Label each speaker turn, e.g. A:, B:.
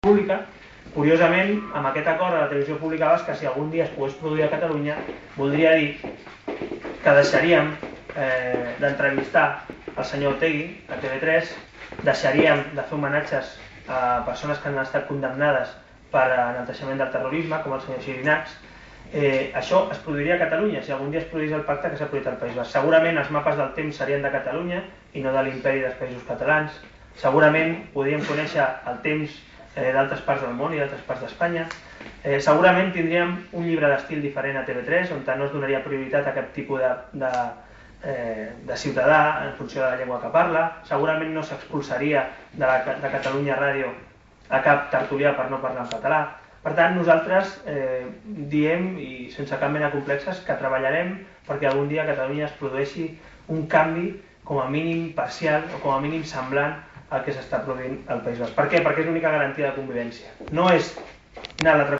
A: pública. Curiosament, amb aquest acord de la televisió pública basca, si algun dia es pogués produir a Catalunya, voldria dir que deixaríem d'entrevistar el senyor Otegi a TV3, deixaríem de fer homenatges a persones que han estat condemnades per enalteixement del terrorisme, com el senyor Xirinacs. Això es produiria a Catalunya, si algun dia es produís el pacte que s'ha produït al País Basc. Segurament els mapes del temps serien de Catalunya i no de l'imperi dels països catalans. Segurament podríem conèixer el temps d'altres parts del món i d'altres parts d'Espanya. Segurament tindríem un llibre d'estil diferent a TV3, on no es donaria prioritat a cap tipus de ciutadà en funció de la llengua que parla. Segurament no s'expulsaria de Catalunya Ràdio a cap tertulià per no parlar en català. Per tant, nosaltres diem, i sense cap mena de complexes, que treballarem perquè algun dia a Catalunya es produeixi un canvi com a mínim parcial o com a mínim semblant al que s'està produint al País Basc. Per què? Perquè és l'única garantia de convivència. No és anar a l'altre